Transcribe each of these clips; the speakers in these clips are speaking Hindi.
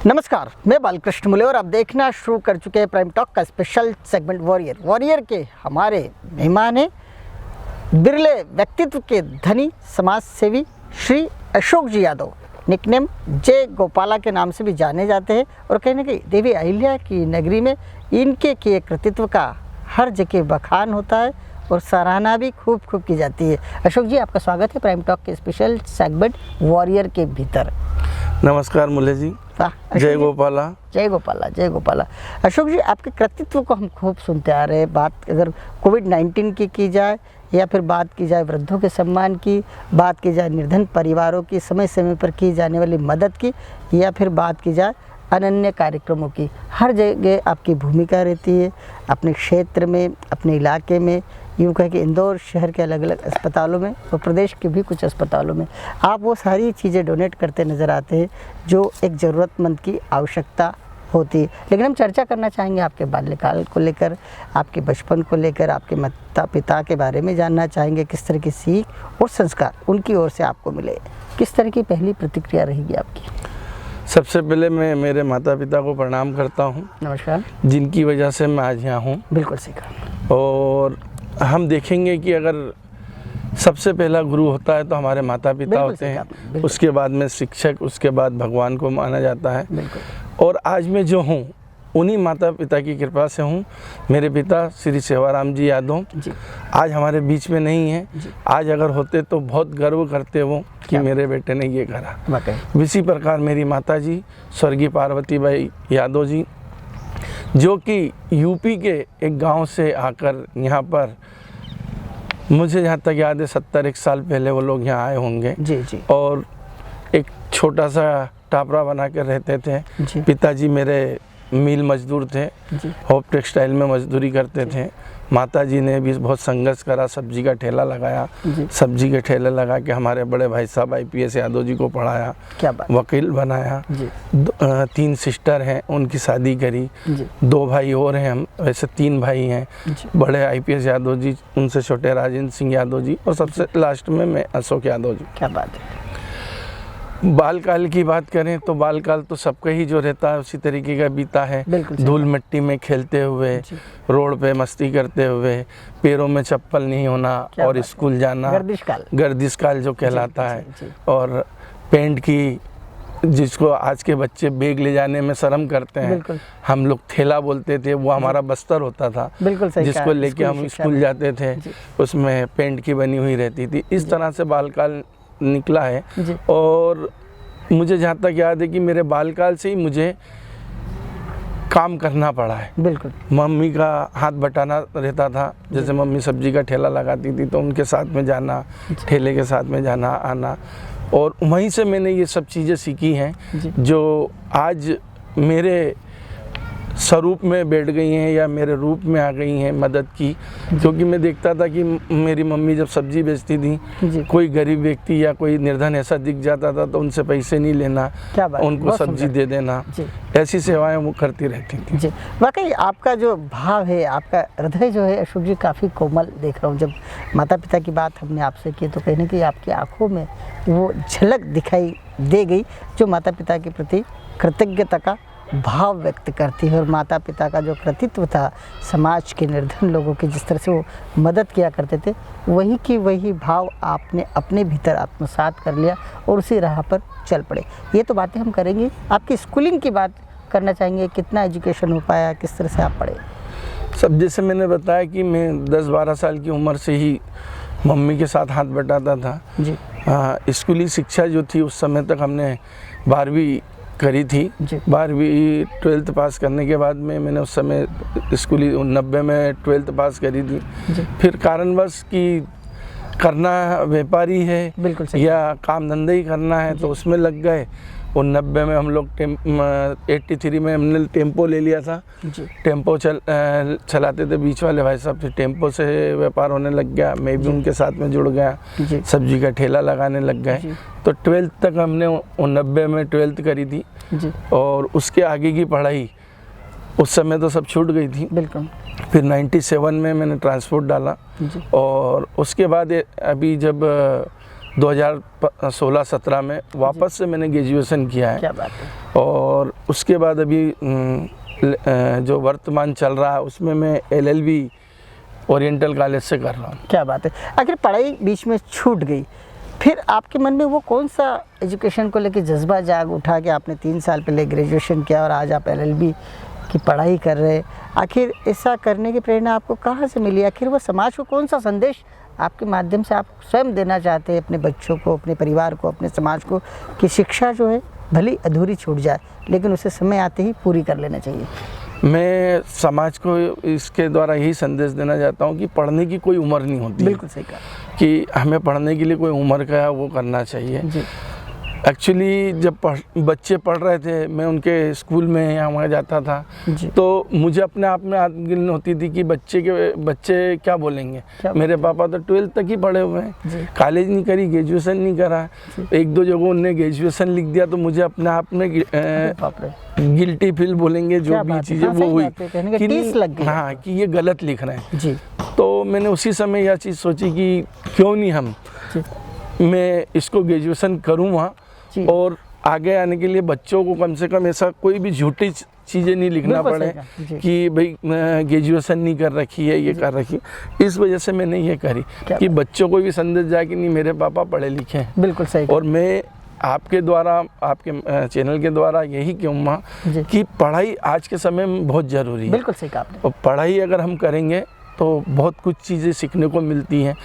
नमस्कार, मैं बालकृष्ण मुले और आप देखना शुरू कर चुके हैं प्राइम टॉक का स्पेशल सेगमेंट वॉरियर के हमारे मेहमान हैं बिरले व्यक्तित्व के धनी समाज सेवी श्री अशोक जी यादव, निकनेम जय गोपाला के नाम से भी जाने जाते हैं और कहीं ना कहीं देवी अहिल्या की नगरी में इनके किए कृतित्व का हर जगह बखान होता है और सराहना भी खूब की जाती है। अशोक जी, आपका स्वागत है प्राइम टॉक के स्पेशल सेगमेंट वॉरियर के भीतर। नमस्कार मुले जी। जय गोपाला। जय गोपाला, जय गोपाला। अशोक जी, आपके कृतित्व को हम खूब सुनते आ रहे हैं। बात अगर कोविड-19 की जाए या फिर बात की जाए वृद्धों के सम्मान की, बात की जाए निर्धन परिवारों की समय समय पर की जाने वाली मदद की, या फिर बात की जाए अनन्य कार्यक्रमों की, हर जगह आपकी भूमिका रहती है। अपने क्षेत्र में, अपने इलाके में, यूँ कहें कि इंदौर शहर के अलग अलग अस्पतालों में और प्रदेश के भी कुछ अस्पतालों में आप वो सारी चीज़ें डोनेट करते नज़र आते हैं जो एक ज़रूरतमंद की आवश्यकता होती है। लेकिन हम चर्चा करना चाहेंगे आपके बाल्यकाल को लेकर, आपके बचपन को लेकर, आपके माता पिता के बारे में जानना चाहेंगे। किस तरह की सीख और संस्कार उनकी ओर से आपको मिले, किस तरह की पहली प्रतिक्रिया रहेगी आपकी? सबसे पहले मैं मेरे माता पिता को प्रणाम करता हूँ। नमस्कार। जिनकी वजह से मैं आज यहाँ हूँ। बिल्कुल सीखा। और हम देखेंगे कि अगर सबसे पहला गुरु होता है तो हमारे माता पिता होते हैं, उसके बाद में शिक्षक, उसके बाद भगवान को माना जाता है। और आज मैं जो हूँ उन्हीं माता पिता की कृपा से हूँ। मेरे पिता श्री सेवाराम जी यादव आज हमारे बीच में नहीं हैं। आज अगर होते तो बहुत गर्व करते वो कि मेरे बेटे ने ये करा। इसी प्रकार मेरी माता जी स्वर्गीय पार्वती बाई यादव जी, जो कि यूपी के एक गांव से आकर यहाँ पर, मुझे जहाँ तक याद है 70 साल पहले वो लोग यहाँ आए होंगे। और एक छोटा सा टापरा बना कर रहते थे। पिताजी मेरे मिल मजदूर थे, होप टेक्सटाइल में मजदूरी करते थे। माताजी ने भी बहुत संघर्ष करा, सब्जी का ठेला लगाया। सब्जी के ठेले लगा के हमारे बड़े भाई साहब IPS यादव जी को पढ़ाया, वकील बनाया। 3 सिस्टर हैं, उनकी शादी करी। 2 भाई और हैं, हम वैसे 3 भाई हैं। बड़े IPS यादव जी, उनसे छोटे राजेंद्र सिंह यादव जी, और सबसे लास्ट में मैं अशोक यादव जी। क्या बात है। बालकाल की बात करें तो बालकाल तो सबका ही जो रहता है उसी तरीके का बीता है। धूल मिट्टी में खेलते हुए, रोड पे मस्ती करते हुए, पैरों में चप्पल नहीं होना और स्कूल जाना, गर्दिश काल जो कहलाता है। और पेंट की, जिसको आज के बच्चे बैग ले जाने में शर्म करते हैं, हम लोग थैला बोलते थे, वो हमारा बस्तर होता था जिसको लेके हम स्कूल जाते थे। उसमें पेंट की बनी हुई रहती थी। इस तरह से बालकाल निकला है। और मुझे जहाँ तक याद है कि मेरे बालकाल से ही मुझे काम करना पड़ा है। मम्मी का हाथ बटाना रहता था। जैसे मम्मी सब्जी का ठेला लगाती थी तो उनके साथ में जाना, ठेले के साथ में जाना आना, और वहीं से मैंने ये सब चीज़ें सीखी हैं जो आज मेरे स्वरूप में बैठ गई हैं या मेरे रूप में आ गई हैं मदद की। क्योंकि मैं देखता था कि मेरी मम्मी जब सब्जी बेचती थी, कोई गरीब व्यक्ति या कोई निर्धन ऐसा दिख जाता था तो उनसे पैसे नहीं लेना, उनको सब्जी दे देना, ऐसी सेवाएं वो करती रहती थी। वाकई आपका जो भाव है, आपका हृदय जो है अशोक जी, काफ़ी कोमल देख रहा हूँ। जब माता पिता की बात हमने आपसे की तो कहीं ना कहीं आपकी आँखों में वो झलक दिखाई दे गई जो माता पिता के प्रति कृतज्ञता का भाव व्यक्त करती है। और माता पिता का जो कृतित्व था, समाज के निर्धन लोगों की जिस तरह से वो मदद किया करते थे, वही की वही भाव आपने अपने भीतर आत्मसात कर लिया और उसी राह पर चल पड़े। ये तो बातें हम करेंगे। आपकी स्कूलिंग की बात करना चाहेंगे, कितना एजुकेशन हो पाया, किस तरह से आप पढ़े? सब जैसे मैंने बताया कि मैं 10-12 साल की उम्र से ही मम्मी के साथ हाथ बटाता था। स्कूली शिक्षा जो थी उस समय तक हमने 12वीं करी थी। 12वीं 12th पास करने के बाद में मैंने उस समय स्कूली 90 में 12th पास करी थी। फिर कारणवश कि करना व्यापारी है या काम धंधा ही करना है तो उसमें लग गए। और 90 में हम लोग 83 में हमने टेम्पो ले लिया था। टेम्पो चलाते थे बीच वाले भाई साहब, फिर टेम्पो से व्यापार होने लग गया। मैं भी उनके साथ में जुड़ गया, सब्जी का ठेला लगाने लग गए। तो 12th तक हमने 90 में 12th करी थी। और उसके आगे की पढ़ाई उस समय तो सब छूट गई थी। फिर 97 में मैंने ट्रांसपोर्ट डाला। और उसके बाद अभी जब 2016-17 में वापस से मैंने ग्रेजुएशन किया है। क्या बात है। और उसके बाद अभी जो वर्तमान चल रहा है उसमें मैं LLB ओरिएंटल कॉलेज से कर रहा हूँ। क्या बात है। आखिर पढ़ाई बीच में छूट गई, फिर आपके मन में वो कौन सा एजुकेशन को लेकर जज्बा जाग उठा कि आपने 3 साल पहले ग्रेजुएशन किया और आज आप LLB की पढ़ाई कर रहे हैं? आखिर ऐसा करने की प्रेरणा आपको कहाँ से मिली? आखिर वो समाज को कौन सा संदेश आपके माध्यम से आप स्वयं देना चाहते हैं अपने बच्चों को, अपने परिवार को, अपने समाज को, कि शिक्षा जो है भली अधूरी छूट जाए लेकिन उसे समय आते ही पूरी कर लेना चाहिए? मैं समाज को इसके द्वारा यही संदेश देना चाहता हूँ कि पढ़ने की कोई उम्र नहीं होती। बिल्कुल सही कहा कि हमें पढ़ने के लिए कोई उम्र का वो करना चाहिए जी। एक्चुअली जब बच्चे पढ़ रहे थे, मैं उनके स्कूल में यहाँ वहाँ जाता था तो मुझे अपने आप में आत्मगिलन होती थी कि बच्चे क्या बोलेंगे, मेरे पापा तो 12th तक ही पढ़े हुए हैं, कॉलेज नहीं करी, ग्रेजुएशन नहीं करा। 1-2 जगहों उन्होंने ग्रेजुएशन लिख दिया तो मुझे अपने आप में गिल्टी फील बोलेंगे, जो भी चीज़ें वो हुई कि हाँ कि ये गलत लिख रहे हैं जी। तो मैंने उसी समय यह चीज़ सोची कि क्यों नहीं मैं इसको ग्रेजुएशन करूँ वहाँ, और आगे आने के लिए बच्चों को कम से कम ऐसा कोई भी झूठी चीज़ें नहीं लिखना पड़े कि भाई ग्रेजुएशन नहीं कर रखी है, ये कर रखी। इस वजह से मैंने ये करी कि बच्चों को भी संदेश जाए कि नहीं मेरे पापा पढ़े लिखे हैं। बिल्कुल सही। और मैं आपके द्वारा, आपके चैनल के द्वारा यही कहूँगा कि पढ़ाई आज के समय में बहुत ज़रूरी है। बिल्कुल सही कहा आपने। और पढ़ाई अगर हम करेंगे तो बहुत कुछ चीज़ें सीखने को मिलती हैं।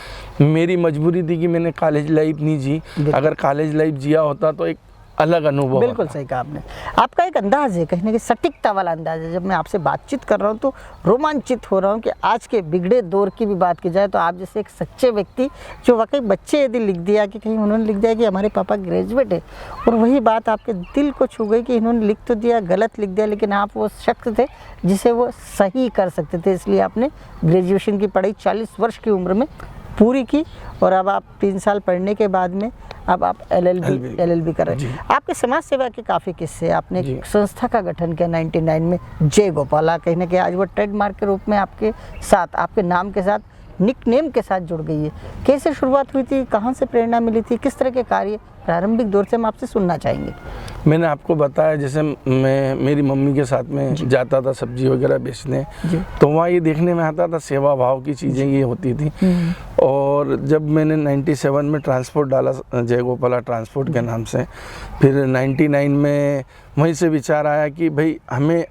मेरी मजबूरी थी कि मैंने कॉलेज लाइफ नहीं जी, अगर कॉलेज लाइफ जिया होता तो एक अलग अनुभव। बिल्कुल सही कहा आपने। आपका एक अंदाज है, कहीं ना कहीं सटीकता वाला अंदाज है। जब मैं आपसे बातचीत कर रहा हूँ तो रोमांचित हो रहा हूँ कि आज के बिगड़े दौर की भी बात की जाए तो आप जैसे एक सच्चे व्यक्ति, जो वाकई बच्चे यदि लिख दिया कि कहीं उन्होंने लिख दिया कि हमारे पापा ग्रेजुएट है, और वही बात आपके दिल को छू गई कि इन्होंने लिख तो दिया, गलत लिख दिया, लेकिन आप वो शख्स थे जिसे वो सही कर सकते थे, इसलिए आपने ग्रेजुएशन की पढ़ाई 40 वर्ष की उम्र में पूरी की, और अब आप 3 साल पढ़ने के बाद में अब आप LLB कर रहे हैं। आपके समाज सेवा के काफ़ी किस्से, आपने एक संस्था का गठन किया 99 में, जय गोपाला, कहीं ना कहीं आज वो ट्रेडमार्क के रूप में आपके साथ, आपके नाम के साथ, निकनेम के साथ जुड़ गई है। कैसे शुरुआत हुई थी, कहाँ से प्रेरणा मिली थी, किस तरह के कार्य प्रारंभिक दौर से हम आपसे सुनना चाहेंगे? मैंने आपको बताया जैसे मैं मेरी मम्मी के साथ में जाता था सब्जी वगैरह बेचने, तो वहाँ ये देखने में आता था सेवा भाव की चीज़ें ये होती थी। और जब मैंने 97 में ट्रांसपोर्ट डाला, जय गोपाला ट्रांसपोर्ट के नाम से, फिर 99 में वहीं से विचार आया कि भाई हमें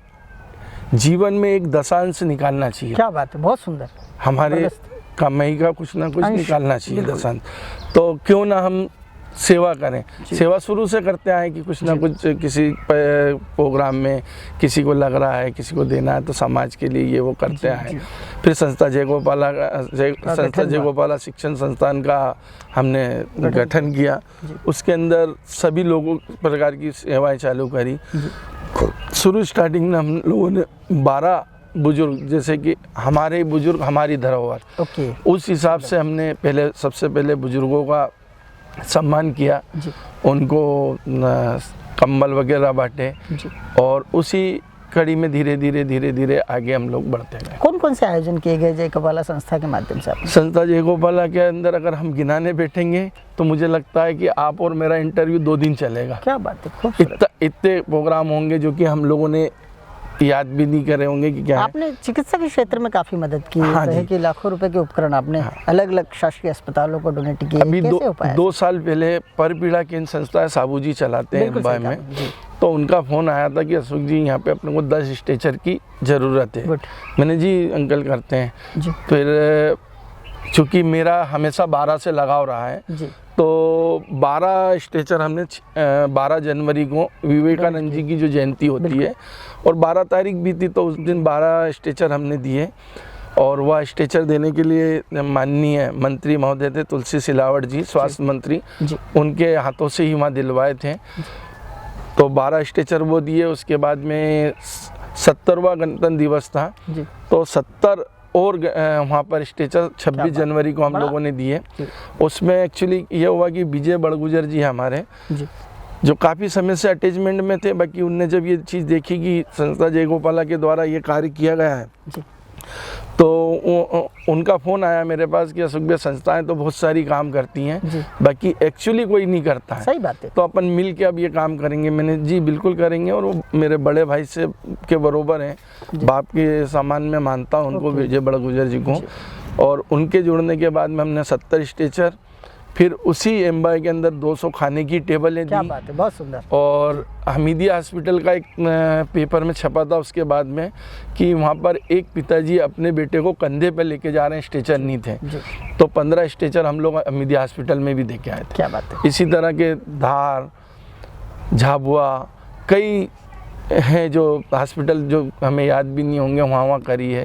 जीवन में एक दशांश निकालना चाहिए। क्या बात है, बहुत सुंदर। हमारे कमाई का कुछ ना कुछ निकालना चाहिए दशांश, तो क्यों ना हम सेवा करें। सेवा शुरू से करते आए कि कुछ ना कुछ किसी प्रोग्राम में किसी को लग रहा है, किसी को देना है, तो समाज के लिए ये वो करते आए। फिर संस्था जय गोपाला शिक्षण संस्थान का हमने गठन किया, उसके अंदर सभी लोगों प्रकार की सेवाएं चालू करी। शुरू स्टार्टिंग में हम लोगों ने 12 बुजुर्ग, जैसे कि हमारे बुजुर्ग हमारी धरोहर, उस हिसाब से हमने सबसे पहले बुजुर्गों का सम्मान किया, उनको कंबल वगैरह बांटे, और उसी कड़ी में धीरे धीरे आगे हम लोग बढ़ते गए। कौन कौन से आयोजन किए गए जय गोपाला संस्था के माध्यम से? संस्था जय गोपाला के अंदर अगर हम गिनाने बैठेंगे तो मुझे लगता है कि आप और मेरा इंटरव्यू 2 दिन चलेगा। क्या बात है, इतने प्रोग्राम होंगे जो कि हम लोगों ने याद भी नहीं करे होंगे कि क्या आपने चिकित्सा के क्षेत्र में काफी मदद की है कि लाखों रुपए के उपकरण आपने अलग अलग शासकीय अस्पतालों को डोनेट किए। अभी 2 साल पहले पर पीड़ा केंद्र संस्था है, साबू जी चलाते हैं मुंबई में, तो उनका फ़ोन आया था कि अशोक जी यहाँ पे अपने को 10 स्ट्रेचर की ज़रूरत है। मैंने जी अंकल करते हैं। फिर चूँकि मेरा हमेशा 12 से लगाव रहा है, तो 12 स्ट्रेचर हमने 12 जनवरी को विवेकानंद जी की जो जयंती होती है और 12 तारीख भी थी, तो उस दिन 12 स्ट्रेचर हमने दिए। और वह स्ट्रेचर देने के लिए माननीय मंत्री महोदय थे तुलसी सिलावट जी, स्वास्थ्य मंत्री, उनके हाथों से ही वहाँ दिलवाए थे। तो 12 स्ट्रेचर वो दिए। उसके बाद में 70वां गणतंत्र दिवस था, तो 70 और वहाँ पर स्ट्रेचर 26 जनवरी को हम लोगों ने दिए। उसमें एक्चुअली ये हुआ कि विजय बड़गुजर जी हमारे, जो काफ़ी समय से अटैचमेंट में थे, बाकी उनने जब ये चीज़ देखी कि संस्था जय गोपाला के द्वारा ये कार्य किया गया है, तो उनका फ़ोन आया मेरे पास कि अशोक भैया संस्थाएं तो बहुत सारी काम करती हैं, बाकी एक्चुअली कोई नहीं करता है। सही बात है। तो अपन मिल के अब ये काम करेंगे। मैंने जी बिल्कुल करेंगे, और वो मेरे बड़े भाई से के बरोबर हैं, बाप के सामान में मानता हूँ उनको, विजय बड़ा गुजर जी को। और उनके जुड़ने के बाद में हमने 70 स्ट्रेचर, फिर उसी एम्बाई के अंदर 200 खाने की टेबलें दी। क्या बात है, बहुत सुंदर। और हमीदिया हॉस्पिटल का एक पेपर में छपा था उसके बाद में कि वहाँ पर एक पिताजी अपने बेटे को कंधे पर लेके जा रहे हैं, स्ट्रेचर नहीं थे, तो 15 स्ट्रेचर हम लोग हमीदिया हॉस्पिटल में भी देके आए थे। क्या बात है। इसी तरह के धार, झाबुआ, कई हैं जो हॉस्पिटल जो हमें याद भी नहीं होंगे, वहाँ करी है।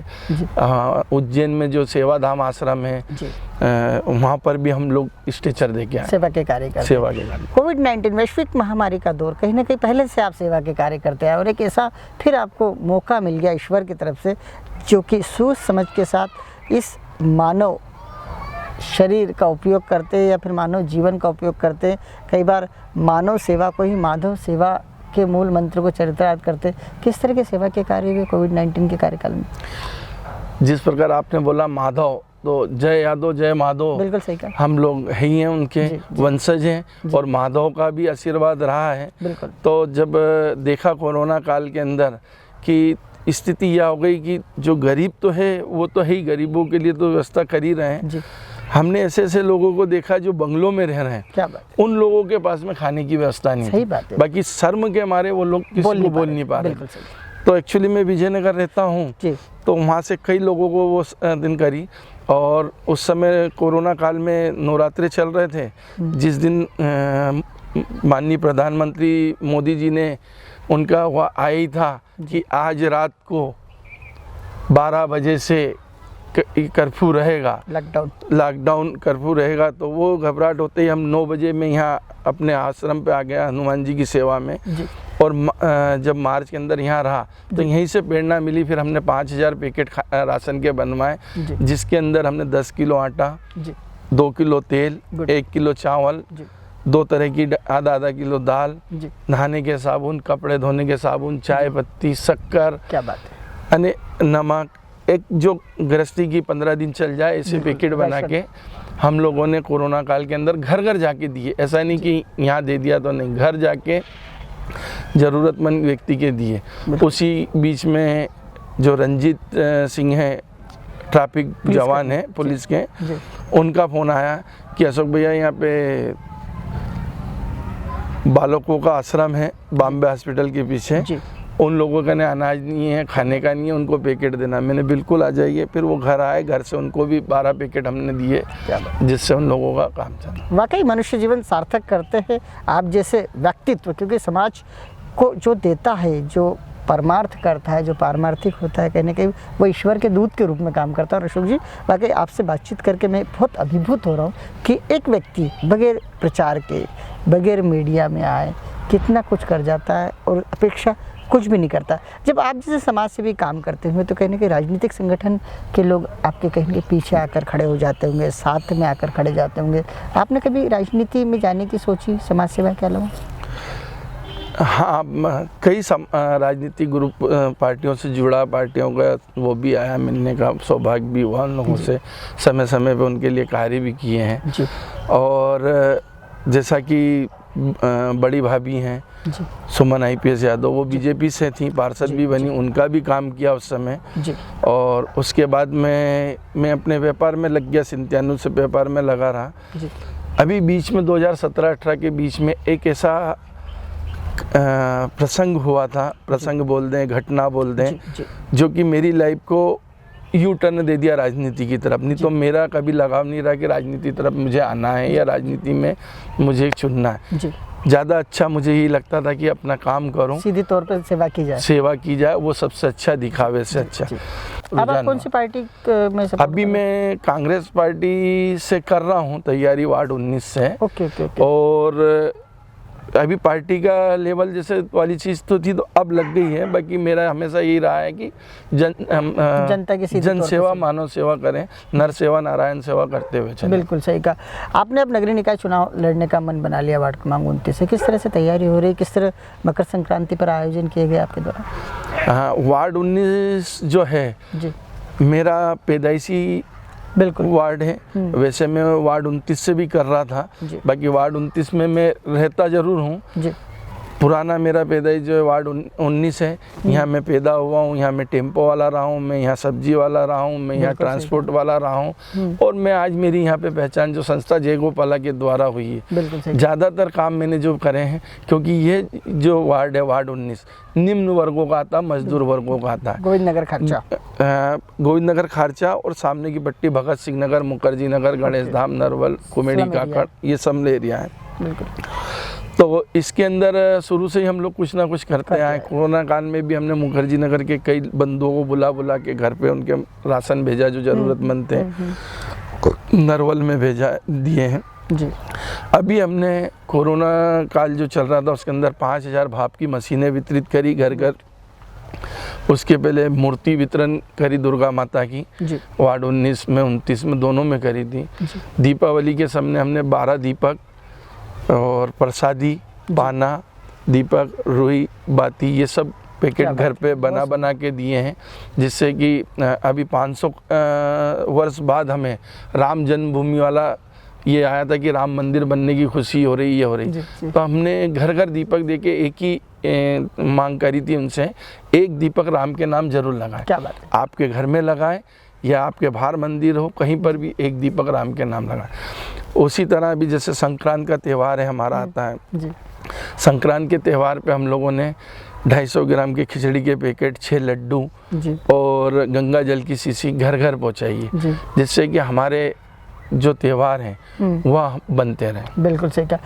उज्जैन में जो सेवाधाम आश्रम है, वहाँ पर भी हम लोग स्ट्रेचर देके आए, सेवा के कार्य करते। सेवा के कार्य। कोविड-19 वैश्विक महामारी का दौर, कहीं ना कहीं पहले से आप सेवा के कार्य करते हैं, और एक ऐसा फिर आपको मौका मिल गया ईश्वर की तरफ से, जो कि सोच समझ के साथ इस मानव शरीर का उपयोग करते हैं या फिर मानव जीवन का उपयोग करते हैं। कई बार मानव सेवा को ही माधव सेवा के मूल मंत्र को चरितार्थ करते। किस तरह के सेवा के कार्य हुए कोविड-19 के कार्यकाल में? जिस प्रकार आपने बोला माधव, तो जय यादव जय माधव, बिल्कुल सही कहा। हम लोग ही हैं, उनके वंशज हैं, और माधव का भी आशीर्वाद रहा है। बिल्कुल। तो जब देखा कोरोना काल के अंदर कि स्थिति यह हो गई कि जो गरीब तो है वो तो है ही, गरीबों के लिए तो व्यवस्था कर ही रहे हैं, हमने ऐसे ऐसे लोगों को देखा जो बंगलों में रह रहे हैं। क्या बात है। उन लोगों के पास में खाने की व्यवस्था नहीं। सही बात है। बाकी शर्म के मारे वो लोग किसी को बोल नहीं पा रहे। तो एक्चुअली मैं विजयनगर रहता हूँ, तो वहाँ से कई लोगों को वो दिन करी, और उस समय कोरोना काल में नवरात्रे चल रहे थे, जिस दिन माननीय प्रधानमंत्री मोदी जी ने उनका वह आया ही था कि आज रात को 12 बजे से कर्फ्यू रहेगा, लॉकडाउन कर्फ्यू रहेगा। तो वो घबराहट होते ही हम 9 बजे में यहाँ अपने आश्रम पे आ गया, हनुमान जी की सेवा में। और जब मार्च के अंदर यहाँ रहा तो यहीं से प्रेरणा मिली। फिर हमने 5000 पैकेट राशन के बनवाए, जिसके अंदर हमने 10 किलो आटा, 2 किलो तेल, 1 किलो चावल, 2 तरह की आधा किलो दाल, नहाने के साबुन, कपड़े धोने के साबुन, चाय पत्ती, शक्कर, क्या बात है, नमक, एक जो गृहस्थी की 15 दिन चल जाए ऐसे पैकेट बना के हम लोगों ने कोरोना काल के अंदर घर घर जाके दिए। ऐसा नहीं कि यहाँ दे दिया तो नहीं, घर जाके ज़रूरतमंद व्यक्ति के दिए। उसी बीच में जो रंजीत सिंह हैं, ट्रैफिक जवान हैं पुलिस के, उनका फ़ोन आया कि अशोक भैया यहाँ पे बालकों का आश्रम है बॉम्बे हॉस्पिटल के पीछे, उन लोगों का ने अनाज नहीं है, खाने का नहीं है, उनको पैकेट देना। मैंने बिल्कुल आ जाइए। फिर वो घर आए, घर से उनको भी 12 पैकेट हमने दिए, जिससे उन लोगों का काम चला। वाकई मनुष्य जीवन सार्थक करते हैं आप जैसे व्यक्तित्व, क्योंकि समाज को जो देता है, जो परमार्थ करता है, जो पारमार्थिक होता है, कहीं ना कहीं वो ईश्वर के दूत के रूप में काम करता है। और अशोक जी, वाकई आपसे बातचीत करके मैं बहुत अभिभूत हो रहा हूँ कि एक व्यक्ति बगैर प्रचार के, बगैर मीडिया में आए कितना कुछ कर जाता है और अपेक्षा कुछ भी नहीं करता। जब आप जैसे समाज से भी काम करते हुए, तो कहीं ना कहीं राजनीतिक संगठन के लोग आपके कहीं के पीछे आकर खड़े हो जाते होंगे, साथ में आकर खड़े जाते होंगे। आपने कभी राजनीति में जाने की सोची समाज सेवा के अलावा? हाँ, कई राजनीतिक ग्रुप पार्टियों से जुड़ा, पार्टियों का वो भी आया, मिलने का सौभाग्य भी हुआ उन लोगों से, समय समय पे उनके लिए कार्य भी किए हैं जी। और जैसा कि बड़ी भाभी हैं सुमन IPS यादव, वो बीजेपी से थी, पार्षद भी बनी, उनका भी काम किया उस समय जी। और उसके बाद मैं अपने व्यापार में लग गया, 97 से व्यापार में लगा रहा जी। अभी बीच में 2017-18 के बीच में एक ऐसा प्रसंग हुआ था, प्रसंग बोल दें, घटना बोल दें, जो कि मेरी लाइफ को यू टर्न दे दिया राजनीति की तरफ। नहीं तो मेरा कभी लगाव नहीं रहा कि राजनीति की तरफ मुझे आना है या राजनीति में मुझे चुनना है। ज़्यादा अच्छा मुझे यही लगता था कि अपना काम करूं, सीधे तौर पर सेवा की जाए, वो सबसे अच्छा, दिखावे से अच्छा। अब आप कौन सी पार्टी में? अभी मैं कांग्रेस पार्टी से कर रहा हूं तैयारी, वार्ड 19 से। ओके। और अभी पार्टी का लेवल जैसे वाली चीज़ तो थी, तो अब लग गई है। बाकी मेरा हमेशा यही रहा है कि जनता की जन सेवा, मानव सेवा करें, नर सेवा नारायण सेवा करते हुए चलें। बिल्कुल सही कहा। आपने अब नगरीय निकाय चुनाव लड़ने का मन बना लिया, वार्ड क्रमांक 29 से। किस तरह से तैयारी हो रही, किस तरह मकर संक्रांति पर आयोजन किए गए आपके द्वारा? हाँ, वार्ड 19 जो है जी, मेरा पैदाइशी बिल्कुल वार्ड है। वैसे मैं वार्ड 29 से भी कर रहा था, बाकी वार्ड 29 में मैं रहता ज़रूर हूँ। जी। पुराना मेरा पैदाइश जो है वार्ड 19 है। यहाँ मैं पैदा हुआ हूँ, यहाँ मैं टेम्पो वाला रहा हूँ, मैं यहाँ सब्जी वाला रहा हूँ, मैं यहाँ ट्रांसपोर्ट वाला रहा हूँ, और मैं आज मेरी यहाँ पे पहचान जो संस्था जय गोपाला के द्वारा हुई है। ज़्यादातर काम मैंने जो करे हैं, क्योंकि ये जो वार्ड है वार्ड 19 निम्न वर्गों का आता, मजदूर वर्गों का आता है। गोविंद नगर खारचा, गोविंद नगर खारचा और सामने की पट्टी भगत सिंह नगर, मुखर्जी नगर, गणेश धाम, नरवल, कुमेड़ी, काकड़, ये सब एरिया है। बिल्कुल। तो इसके अंदर शुरू से ही हम लोग कुछ ना कुछ करते आए। कोरोना काल में भी हमने मुखर्जी नगर के कई बंधुओं को बुला के घर पे उनके राशन भेजा जो ज़रूरतमंद थे, नरवल में भेजा दिए हैं जी। अभी हमने कोरोना काल जो चल रहा था उसके अंदर 5000 भाप की मशीनें वितरित करी घर घर। उसके पहले मूर्ति वितरण करी दुर्गा माता की जी। वार्ड 19 में 29 में दोनों में करी थी। दीपावली के सामने हमने 12 दीपक और प्रसादी, पाना, दीपक, रुई, बाती, ये सब पैकेट घर पे बना के दिए हैं, जिससे कि अभी 500 वर्ष बाद हमें राम जन्मभूमि वाला ये आया था कि राम मंदिर बनने की खुशी हो रही, ये हो रही। तो हमने घर घर दीपक देके एक ही मांग करी थी उनसे, एक दीपक राम के नाम जरूर लगाएं। क्या बात है। आपके घर में लगाएं या आपके बाहर मंदिर हो, कहीं पर भी एक दीपक राम के नाम लगाएं। उसी तरह अभी जैसे संक्रांत का त्यौहार है हमारा आता है जी। संक्रांत के त्यौहार पे हम लोगों ने 250 ग्राम की खिचड़ी के पैकेट, 6 लड्डू और गंगा जल की शीशी घर घर पहुँचाई है, जिससे कि हमारे जो त्यौहार हैं वह बनते रहें। बिल्कुल सही कहा।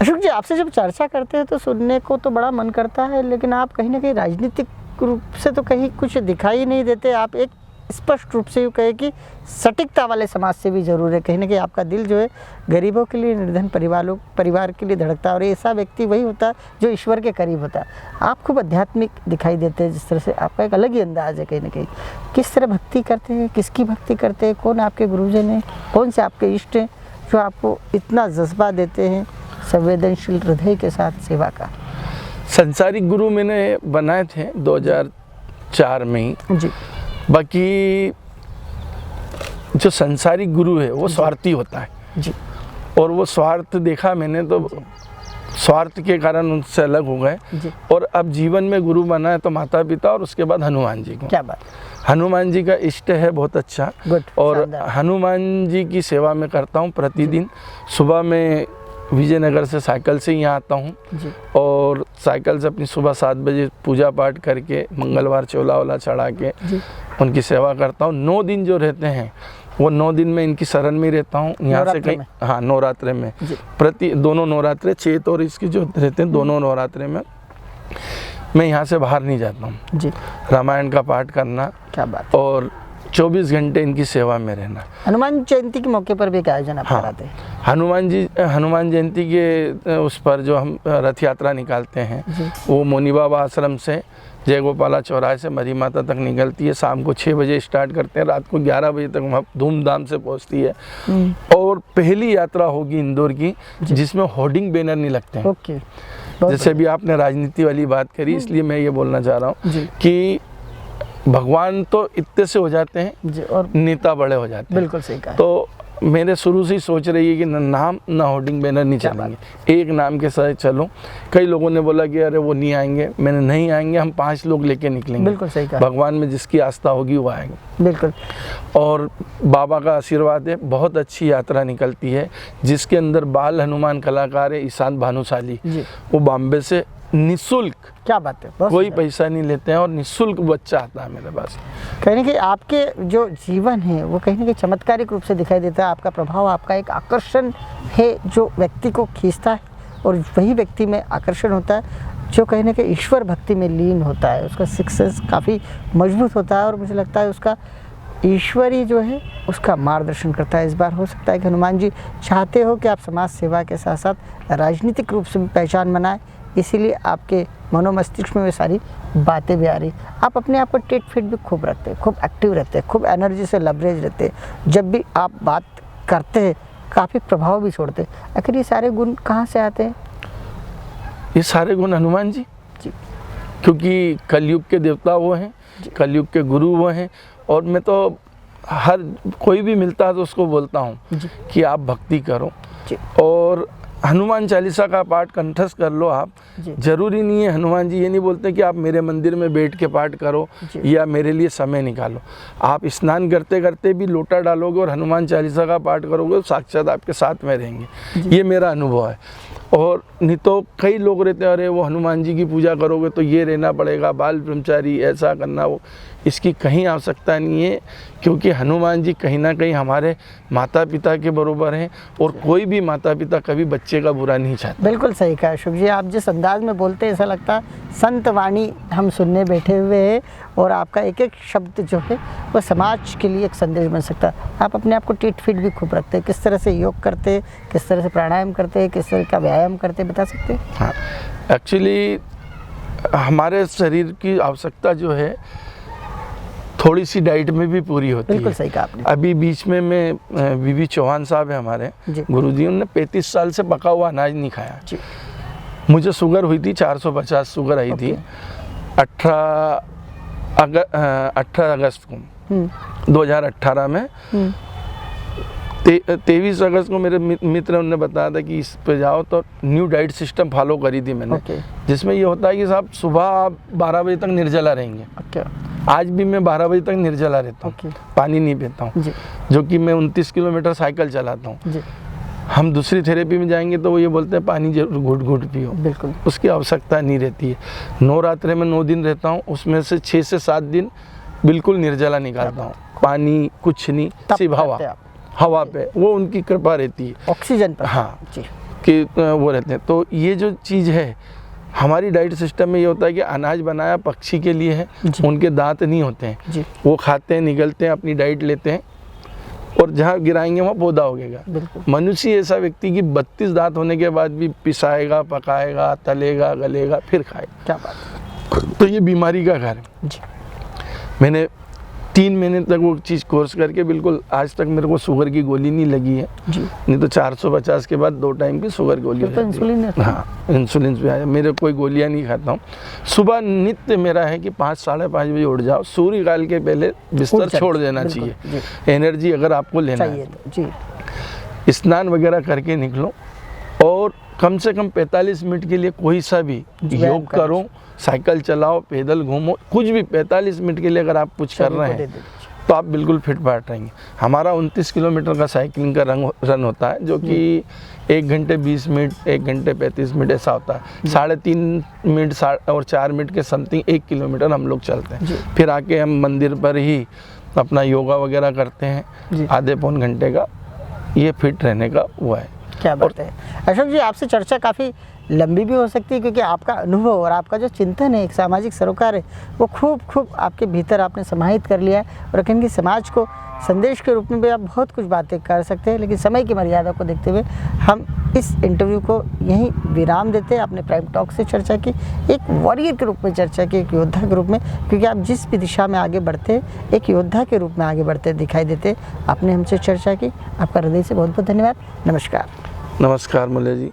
अशोक जी, आपसे जब चर्चा करते हैं तो सुनने को तो बड़ा मन करता है, लेकिन आप कहीं ना कहीं राजनीतिक रूप से तो कहीं कुछ दिखाई नहीं देते। आप एक स्पष्ट रूप से यूँ कहे कि सटीकता वाले समाज से भी जरूर है। कहीं ना कहीं आपका दिल जो है गरीबों के लिए, निर्धन परिवार के लिए धड़कता है, और ऐसा व्यक्ति वही होता है जो ईश्वर के करीब होता है। आप खूब आध्यात्मिक दिखाई देते हैं, जिस तरह से आपका एक अलग ही अंदाज है। कहीं ना कहीं किस तरह भक्ति करते हैं, किसकी भक्ति करते हैं, कौन आपके गुरुजन हैं, कौन से आपके इष्ट हैं जो आपको इतना जज्बा देते हैं संवेदनशील हृदय के साथ सेवा का? संसारिक गुरु मैंने बनाए थे 2004 में ही जी। बाकी जो संसारिक गुरु है वो स्वार्थी होता है जी, और वो स्वार्थ देखा मैंने तो स्वार्थ के कारण उनसे अलग हो गए। और अब जीवन में गुरु बना है तो माता पिता और उसके बाद हनुमान जी को। क्या बात। हनुमान जी का इष्ट है बहुत अच्छा, और हनुमान जी की सेवा मैं करता हूँ प्रतिदिन। सुबह में विजयनगर से साइकिल से यहाँ आता हूँ, और साइकिल से अपनी सुबह 7 बजे पूजा पाठ करके मंगलवार चोला वोला चढ़ा के उनकी सेवा करता हूँ। 9 दिन जो रहते हैं वो 9 दिन में इनकी शरण में रहता हूँ। यहाँ से कहीं हाँ नवरात्रे में दोनों नवरात्रे, चैत और इसकी जो रहते हैं दोनों नवरात्रे में मैं यहाँ से बाहर नहीं जाता हूँ जी। रामायण का पाठ करना, क्या बात, और 24 घंटे इनकी सेवा में रहना। हनुमान जयंती के मौके पर भी एक आयोजन आप कराते हैं। हनुमान जयंती के उस पर जो हम रथ यात्रा निकालते हैं वो मोनी बाबा आश्रम से जय गोपाला चौराहे से मरी माता तक निकलती है। शाम को 6 बजे स्टार्ट करते हैं, रात को 11 बजे तक वहाँ धूमधाम से पहुँचती है। और पहली यात्रा होगी इंदौर की जिसमें होर्डिंग बैनर नहीं लगते हैं। जैसे भी आपने राजनीति वाली बात करी, इसलिए मैं ये बोलना चाह रहा हूँ कि भगवान तो इतने से हो जाते हैं और नेता बड़े हो जाते हैं। बिल्कुल सही कहा। तो मेरे शुरू से ही सोच रही है कि न नाम न होर्डिंग बैनर नहीं चलेंगे, एक नाम के साथ चलो। कई लोगों ने बोला कि अरे वो नहीं आएंगे, मैंने नहीं आएंगे, हम 5 लोग लेके निकलेंगे। बिल्कुल सही कहा। भगवान में जिसकी आस्था होगी वो आएंगे। बिल्कुल। और बाबा का आशीर्वाद है, बहुत अच्छी यात्रा निकलती है जिसके अंदर बाल हनुमान कलाकार है ईशान भानुशाली, वो बॉम्बे से निःशुल्क, क्या बात है, कोई पैसा नहीं लेते हैं और निःशुल्क बच्चा आता है मेरे पास। कहीं ना कहीं आपके जो जीवन है वो कहीं ना कहीं चमत्कारिक रूप से दिखाई देता है। आपका प्रभाव, आपका एक आकर्षण है जो व्यक्ति को खींचता है, और वही व्यक्ति में आकर्षण होता है जो कहीं ना कहीं ईश्वर भक्ति में लीन होता है। उसका सक्सेस काफ़ी मजबूत होता है, और मुझे लगता है उसका ईश्वरी जो है उसका मार्गदर्शन करता है। इस बार हो सकता है कि हनुमान जी चाहते हो कि आप समाज सेवा के साथ साथ राजनीतिक रूप से भी पहचान बनाएं, इसीलिए आपके मनोमस्तिष्क में वे सारी बातें भी आ रही। आप अपने आप को टेट फिट भी खूब रखते हैं, खूब एक्टिव रहते हैं, खूब एनर्जी से लबरेज रहते हैं। जब भी आप बात करते हैं काफ़ी प्रभाव भी छोड़ते हैं। आखिर ये सारे गुण कहाँ से आते हैं? ये सारे गुण हनुमान जी, क्योंकि कलयुग के देवता वो हैं, कलयुग के गुरु वो हैं, और मैं तो हर कोई भी मिलता है तो उसको बोलता हूँ कि आप भक्ति करो और हनुमान चालीसा का पाठ कंठस्थ कर लो आप। जरूरी नहीं है, हनुमान जी ये नहीं बोलते कि आप मेरे मंदिर में बैठ के पाठ करो या मेरे लिए समय निकालो। आप स्नान करते करते भी लोटा डालोगे और हनुमान चालीसा का पाठ करोगे तो साक्षात आपके साथ में रहेंगे। ये मेरा अनुभव है। और नहीं तो कई लोग रहते हैं, अरे वो हनुमान जी की पूजा करोगे तो ये रहना पड़ेगा, बाल ब्रह्मचारी, ऐसा करना, वो इसकी कहीं आवश्यकता नहीं है, क्योंकि हनुमान जी कहीं ना कहीं हमारे माता पिता के बरोबर हैं और कोई भी माता पिता कभी बच्चे का बुरा नहीं चाहता। बिल्कुल सही कहा अशोक जी, आप जिस अंदाज में बोलते हैं ऐसा लगता है संत वाणी हम सुनने बैठे हुए हैं और आपका एक एक शब्द जो है वो समाज के लिए एक संदेश बन सकता है। आप अपने आप को टिट फिट भी खूब रखते हैं, किस तरह से योग करते हैं, किस तरह से प्राणायाम करते हैं, किस तरह का व्यायाम करते हैं, बता सकते हैं? हाँ, एक्चुअली हमारे शरीर की आवश्यकता जो है थोड़ी सी डाइट में भी पूरी होती है। बिल्कुल सही कहा आपने। अभी बीच में मैं बीबी चौहान साहब है हमारे गुरुजी, उन्होंने 35 साल से पका हुआ अनाज नहीं खाया। मुझे शुगर हुई थी, 450 शुगर आई थी 18 अगस्त को 2018 में। 23 अगस्त को मेरे मित्र उन्होंने बताया था कि इस पे जाओ, तो न्यू डाइट सिस्टम फॉलो करी थी मैंने, जिसमें ये होता है कि साहब सुबह आप 12 बजे तक निर्जला रहेंगे। आज भी मैं 12 बजे तक निर्जला रहता हूँ, पानी नहीं पीता हूँ, जो कि मैं 29 किलोमीटर साइकिल चलाता हूँ। हम दूसरी थेरेपी में जाएंगे तो वो ये बोलते हैं पानी जरूर घुट घुट पियो, बिल्कुल उसकी आवश्यकता नहीं रहती है। नवरात्रे में 9 दिन रहता हूँ, उसमें से 6 से 7 दिन बिल्कुल निर्जला निकालता हूँ, पानी कुछ नहीं, सिर्फ हवा पे, वो उनकी कृपा रहती है, ऑक्सीजन पर। हाँ कि वो रहते हैं। तो ये जो चीज़ है हमारी डाइट सिस्टम में, ये होता है कि अनाज बनाया पक्षी के लिए है, उनके दांत नहीं होते हैं, वो खाते हैं, निगलते हैं, अपनी डाइट लेते हैं और जहाँ गिराएंगे वहाँ पौधा उगेगा। मनुष्य ऐसा व्यक्ति कि 32 दांत होने के बाद भी पिसाएगा, पकाएगा, तलेगा, गलेगा, फिर खाएगा। क्या बात। तो ये बीमारी का घर है। मैंने 3 महीने तक वो चीज़ कोर्स करके बिल्कुल आज तक मेरे को शुगर की गोली नहीं लगी है। नहीं तो 450 के बाद 2 टाइम की शुगर गोली तो इंसुलिन है। हाँ, इंसुलिन भी आया, मेरे कोई गोलियां नहीं खाता हूँ। सुबह नित्य मेरा है कि 5 साढ़े 5 बजे उठ जाओ, सूर्य काल के पहले बिस्तर छोड़ देना चाहिए, एनर्जी अगर आपको लेना है। स्नान वगैरह करके निकलो और कम से कम 45 मिनट के लिए कोई सा भी योग करो, साइकिल चलाओ, पैदल घूमो, कुछ भी 45 मिनट के लिए अगर आप कुछ कर रहे हैं तो आप बिल्कुल फिट फाट रहेंगे। हमारा 29 किलोमीटर का साइकिलिंग का रन होता है, जो कि 1 घंटे 20 मिनट, 1 घंटे 35 मिनट ऐसा होता है। 3.5 मिनट और 4 मिनट के समथिंग 1 किलोमीटर हम लोग चलते हैं। फिर आके हम मंदिर पर ही अपना योगा वगैरह करते हैं आधे पौन घंटे का। ये फिट रहने का वो है। क्या बात है अशोक जी, आपसे चर्चा काफ़ी लंबी भी हो सकती है, क्योंकि आपका अनुभव और आपका जो चिंतन है, एक सामाजिक सरोकार है, वो खूब आपके भीतर आपने समाहित कर लिया है और कहीं समाज को संदेश के रूप में भी आप बहुत कुछ बातें कर सकते हैं। लेकिन समय की मर्यादा को देखते हुए हम इस इंटरव्यू को यहीं विराम देते हैं। आपने प्राइम टॉक से चर्चा की, एक वॉरियर के रूप में चर्चा की, एक योद्धा के रूप में, क्योंकि आप जिस भी दिशा में आगे बढ़ते हैं एक योद्धा के रूप में आगे बढ़ते दिखाई देते। आपने हमसे चर्चा की, आपका हृदय से बहुत बहुत धन्यवाद। नमस्कार। नमस्कार मुल्ला जी।